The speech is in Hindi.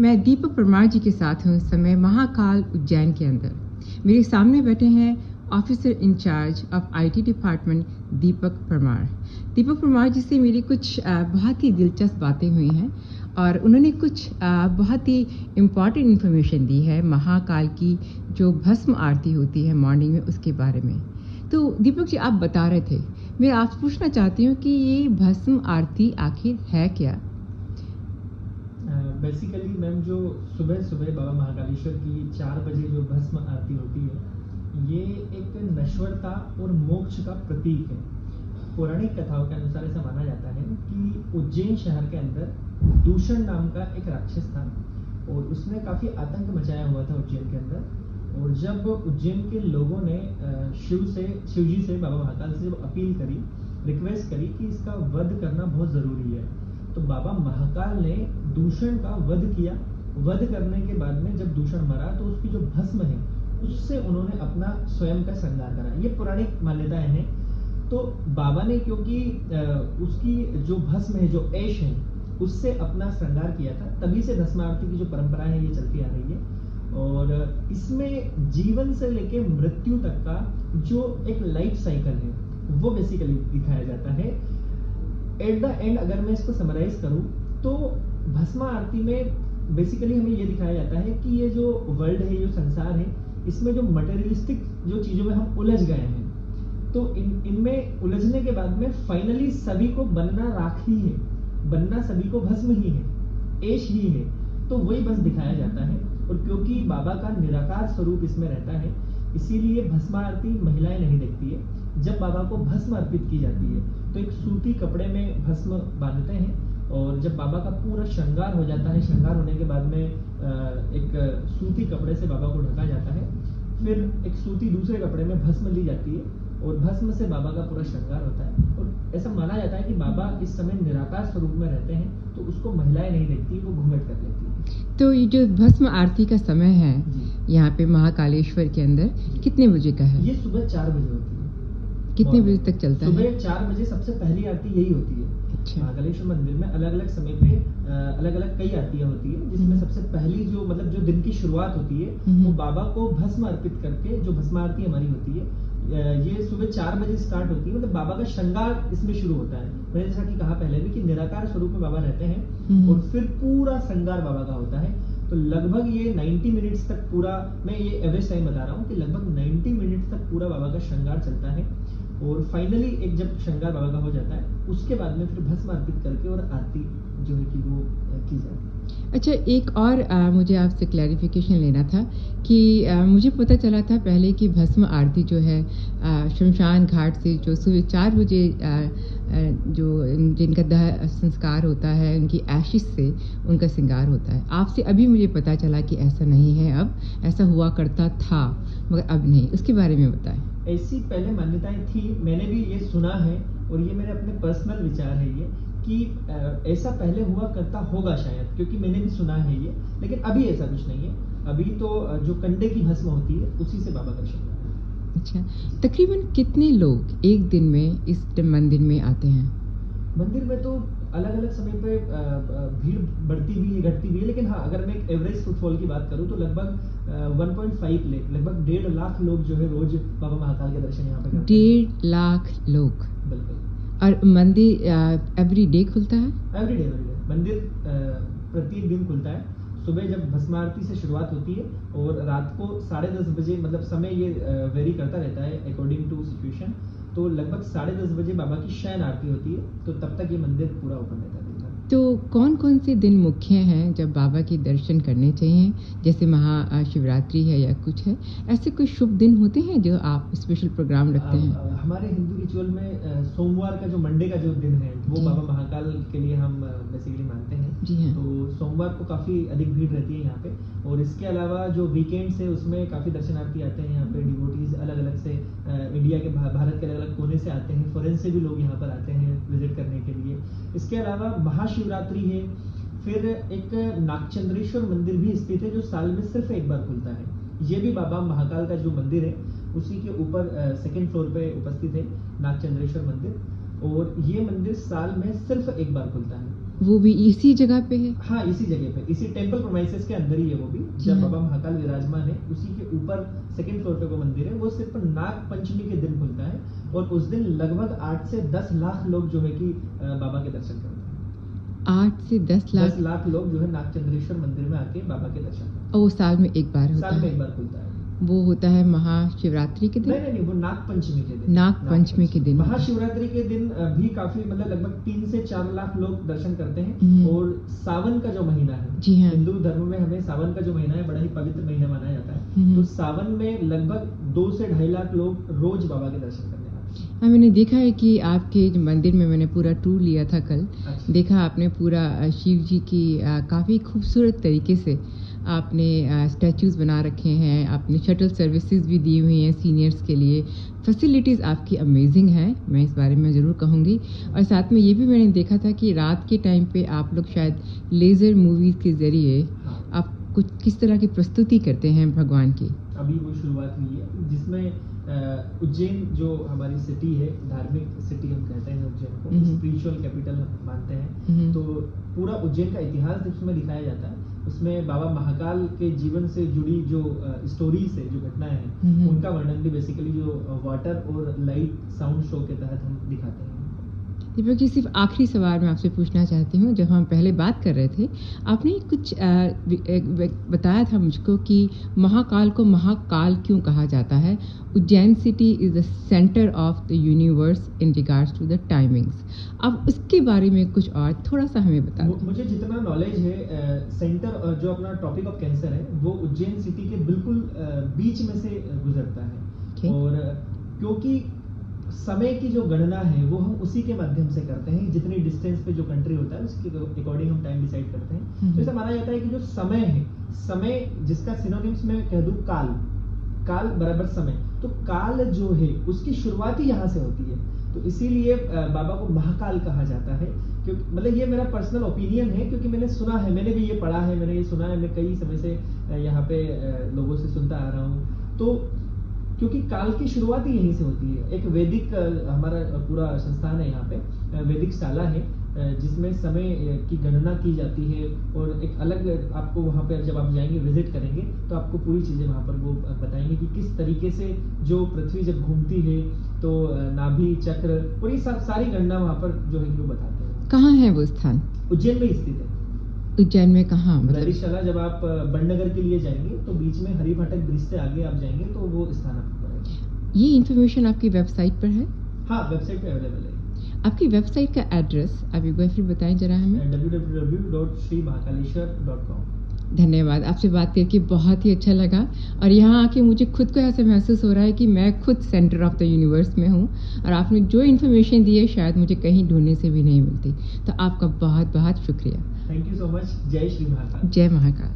मैं दीपक परमार जी के साथ हूँ इस समय महाकाल उज्जैन के अंदर। मेरे सामने बैठे हैं officer in-charge of IT department Deepak Parmar. Deepak Parmar ji से मेरी कुछ बहुत ही दिलचस्प बातें हुई हैं और उन्होंने कुछ बहुत ही इम्पॉर्टेंट इन्फॉर्मेशन दी है महाकाल की जो भस्म आरती होती है मॉर्निंग में उसके बारे में। तो दीपक जी आप बता रहे थे, मैं आपसे पूछना चाहती हूँ कि ये भस्म आरती आखिर है क्या? बेसिकली मैम जो सुबह सुबह बाबा महाकालेश्वर की 4 बजे जो भस्म आरती होती है, ये एक नश्वरता और मोक्ष का प्रतीक है। पौराणिक कथाओं के अनुसार ऐसा माना जाता है कि उज्जैन शहर के अंदर दूषण नाम का एक राक्षस था और उसने काफ़ी आतंक मचाया हुआ था उज्जैन के अंदर। और जब उज्जैन के लोगों ने शिव जी से बाबा महाकाल से जब अपील करी, रिक्वेस्ट करी कि इसका वध करना बहुत ज़रूरी है, तो बाबा महाकाल ने दूषण का वध किया। वध करने के बाद में जब दूषण मरा तो उसकी जो भस्म है उससे उन्होंने अपना स्वयं का श्रृंगार करा। ये पौराणिक मान्यताएं हैं। तो बाबा ने क्योंकि उसकी जो भस्म है, जो ऐश है, उससे अपना श्रृंगार किया था, तभी से भस्म आरती की जो परंपरा है ये चलती आ रही है। और इसमें जीवन से लेके मृत्यु तक का जो एक लाइफ साइकिल है वो बेसिकली दिखाया जाता है। एट द एंड अगर मैं इसको समराइज करूं तो भस्म आरती में बेसिकली हमें ये दिखाया जाता है कि ये जो वर्ल्ड है, जो संसार है, इसमें जो मटेरियलिस्टिक जो चीजों में हम उलझ गए हैं, तो इनमें उलझने के बाद में फाइनली सभी को बनना राख ही है, बनना सभी को भस्म ही है, ऐश ही है। तो वही बस दिखाया जाता है। और क्योंकि बाबा का निराकार स्वरूप इसमें रहता है, इसीलिए भस्म आरती महिलाएं नहीं देखती है। जब बाबा को भस्म अर्पित की जाती है तो एक सूती कपड़े में भस्म बांधते हैं और जब बाबा का पूरा श्रृंगार हो जाता है, श्रृंगार होने के बाद में एक सूती कपड़े से बाबा को ढका जाता है, फिर एक सूती दूसरे कपड़े में भस्म ली जाती है और भस्म से बाबा का पूरा श्रृंगार होता है। और ऐसा माना जाता है कि बाबा इस समय निराकार स्वरूप में रहते हैं, तो उसको महिलाएं नहीं देखती, वो घूंघट कर लेती है। तो ये जो भस्म आरती का समय है यहाँ पे महाकालेश्वर के अंदर कितने बजे का है? ये सुबह 4 बजे होती है। कितने बजे तक चलता है? सुबह 4 बजे सबसे पहली आरती यही होती है। अच्छा। महाकालेश्वर मंदिर में अलग अलग समय पे अलग अलग कई आरतियां होती है, जिसमें सबसे पहली जो मतलब जो दिन की शुरुआत होती है वो बाबा को भस्म अर्पित करके जो भस्म आरती हमारी होती है, ये सुबह 4 बजे स्टार्ट होती है। मतलब बाबा का श्रृंगार इसमें शुरू होता है। मैंने जैसा कि कहा पहले भी कि निराकार स्वरूप में बाबा रहते हैं और फिर पूरा श्रृंगार बाबा का होता है। तो लगभग ये 90 मिनट्स तक पूरा, मैं ये एवरेज टाइम बता रहा हूँ कि लगभग 90 मिनट्स तक पूरा बाबा का श्रृंगार चलता है। और फाइनली एक जब श्रृंगार बाबा का हो जाता है, उसके बाद में फिर भस्म अर्पित करके और आरती जो है कि वो की जाती है। अच्छा, एक और मुझे आपसे क्लैरिफिकेशन लेना था कि मुझे पता चला था पहले कि भस्म आरती जो है शमशान घाट से जो सुबह 4 बजे जो जिनका दाह संस्कार होता है, उनकी एशिश से उनका श्रृंगार होता है। आपसे अभी मुझे पता चला कि ऐसा नहीं है, अब ऐसा हुआ करता था मगर अब नहीं। उसके बारे में बताएं। ऐसी पहले मान्यताएं थी, मैंने भी ये सुना है और ये मेरे अपने पर्सनल विचार है ये कि ऐसा पहले हुआ करता होगा शायद, क्योंकि मैंने भी सुना है ये, लेकिन अभी ऐसा कुछ नहीं है। अभी तो जो कंडे की भस्म होती है उसी से बाबा का श्रृंगार। अच्छा, तकरीबन कितने लोग एक दिन में इस मंदिर में आते हैं? मंदिर में तो अलग अलग समय पे भीड़ बढ़ती भी है, घटती भी है, लेकिन हाँ, अगर मैं एक एवरेज फुटफॉल की बात करूँ तो लगभग 1.5 लाख, लगभग 1.5 लाख लोग जो है रोज बाबा महाकाल के दर्शन यहाँ पे करते हैं। 1.5 लाख लोग? बिल्कुल। और मंदिर एवरी डे खुलता है? एवरी डे मंदिर प्रत्येक दिन खुलता है। सुबह जब भस्म आरती से शुरुआत होती है और रात को 10:30 बजे, मतलब समय ये वेरी करता रहता है अकॉर्डिंग टू सिचुएशन, तो लगभग 10:30 बजे बाबा की शयन आरती होती है, तो तब तक ये मंदिर पूरा ओपन रहता है। तो कौन कौन से दिन मुख्य हैं जब बाबा के दर्शन करने चाहिए? जैसे महाशिवरात्रि है या कुछ है, ऐसे कोई शुभ दिन होते हैं जो आप स्पेशल प्रोग्राम रखते हैं? हमारे हिंदू रिचुअल में सोमवार का जो मंडे का जो दिन है वो बाबा महाकाल के लिए हम बेसिकली मानते हैं। जी हाँ। तो सोमवार को काफ़ी अधिक भीड़ रहती है यहाँ पे। और इसके अलावा जो वीकेंड्स है उसमें काफ़ी दर्शनार्थी आते हैं यहाँ पे। डिवोटीज अलग अलग से इंडिया के, भारत के अलग अलग कोने से आते हैं। फॉरेन से भी लोग यहाँ पर आते हैं विजिट करने के लिए। इसके अलावा महाशिवरात्रि है। फिर एक नागचंद्रेश्वर मंदिर भी स्थित है जो साल में सिर्फ एक बार खुलता है। ये भी बाबा महाकाल का जो मंदिर है उसी के ऊपर 2nd फ्लोर पे उपस्थित है नागचंद्रेश्वर मंदिर। और ये मंदिर साल में सिर्फ एक बार खुलता है। वो भी इसी जगह पे है? हाँ, इसी जगह पे, इसी टेम्पल प्रोमाइसेस के अंदर ही है वो भी। जी जब हाँ। बाबा महाकाल विराजमान है, उसी के ऊपर सेकंड फ्लोर पे वो मंदिर है। वो सिर्फ नाग पंचमी के दिन खुलता है और उस दिन लगभग 8 से 10 लाख लोग जो है कि बाबा के दर्शन करते हैं। 8 से 10 लाख? 10 लाख लोग जो है नागचंद्रेश्वर मंदिर में आके बाबा के दर्शन करते हैं। और वो साल में एक बार होता साल में है? एक बार खुलता है। वो होता है महाशिवरात्रि के दिन? नहीं, वो नाग पंचमी के दिन। नाग पंचमी के दिन। महाशिवरात्रि के दिन भी काफी मतलब लगभग 3 से 4 लाख लोग दर्शन करते हैं। हम्म। और सावन का जो महीना है, जी हाँ। हिंदू धर्म में हमें सावन का जो महीना है बड़ा ही पवित्र महीना माना जाता है। हम्म। तो सावन में लगभग 2 से 2.5 लाख लोग रोज बाबा के दर्शन करने आते हैं। हाँ, मैंने देखा है कि आपके जो मंदिर में मैंने पूरा टूर लिया था कल। अच्छा। देखा आपने पूरा शिव जी की काफ़ी खूबसूरत तरीके से आपने स्टैचूज़ बना रखे हैं। आपने शटल सर्विसेज भी दी हुई हैं सीनियर्स के लिए। फैसिलिटीज़ आपकी अमेजिंग हैं, मैं इस बारे में ज़रूर कहूँगी। और साथ में ये भी मैंने देखा था कि रात के टाइम पे आप लोग शायद लेज़र मूवीज़ के ज़रिए हाँ। आप कुछ किस तरह की प्रस्तुति करते हैं भगवान की? अभी वो शुरुआत हुई है, जिसमें उज्जैन जो हमारी सिटी है, धार्मिक सिटी हम कहते हैं उज्जैन को, हम्म। स्पिरिचुअल कैपिटल हम मानते हम्म। हैं। तो पूरा उज्जैन का इतिहास उसमें दिखाया जाता है। उसमें बाबा महाकाल के जीवन से जुड़ी जो स्टोरीज है, जो घटनाएं हैं, हम्म। उनका वर्णन भी बेसिकली जो वाटर और लाइट साउंड शो के तहत हम दिखाते हैं। दीपक जी, सिर्फ आखिरी सवाल मैं आपसे पूछना चाहती हूँ। जब हम पहले बात कर रहे थे, आपने कुछ बताया था मुझको कि महाकाल को महाकाल क्यों कहा जाता है। Ujjain city is the centre of the universe in regards to the timings. अब उसके बारे में कुछ और थोड़ा सा हमें बता दें। मुझे जितना नॉलेज है, सेंटर जो अपना टॉपिक ऑफ कैंसर है वो उज्जैन सिटी के बिल्कुल बीच में से गुजरता है। Okay. और क्योंकि समय की जो गणना है वो हम उसी के माध्यम से करते हैं। जितनी डिस्टेंस पे जो कंट्री होता है उसके अकॉर्डिंग हम टाइम डिसाइड करते हैं। तो ऐसा माना जाता है कि जो समय है, समय जिसका सिनोनिम्स में कह दूं काल, काल बराबर समय, तो काल जो है उसकी शुरुआत ही यहाँ से होती है। तो इसीलिए बाबा को महाकाल कहा जाता है। क्योंकि मतलब ये मेरा पर्सनल ओपिनियन है, क्योंकि मैंने सुना है, मैंने भी ये पढ़ा है, मैंने ये सुना है, मैं कई समय से यहाँ पे लोगों से सुनता आ रहा हूँ। तो क्योंकि काल की शुरुआत ही यहीं से होती है। एक वैदिक हमारा पूरा संस्थान है यहाँ पे, वैदिक शाला है, जिसमें समय की गणना की जाती है। और एक अलग आपको वहाँ पे जब आप जाएंगे, विजिट करेंगे, तो आपको पूरी चीज़ें वहाँ पर वो बताएंगे कि किस तरीके से जो पृथ्वी जब घूमती है तो नाभि चक्र और ये सारी गणना वहाँ पर जो है वो बताते हैं। कहाँ है वो स्थान? उज्जैन में स्थित है। उज्जैन में कहाँ? वैदिक शाला जब आप बड़नगर के लिए जाएंगे तो बीच में हरि फाटक ब्रिज से आगे आप जाएंगे तो वो स्थान आपको पड़ेगा। ये इन्फॉर्मेशन आपकी वेबसाइट पर है? हाँ, वेबसाइट पे अवेलेबल है। आपकी वेबसाइट का एड्रेस आप एक बार फिर बताएं जरा हमें। www.srimahakaleeshwar.com। धन्यवाद, आपसे बात करके बहुत ही अच्छा लगा। और यहाँ आके मुझे खुद को ऐसा महसूस हो रहा है कि मैं खुद सेंटर ऑफ द यूनिवर्स में हूँ। और आपने जो इन्फॉर्मेशन दी है शायद मुझे कहीं ढूंढने से भी नहीं मिलती। तो आपका बहुत बहुत शुक्रिया। Thank you so much. जय श्री महाकाल। जय महाकाल।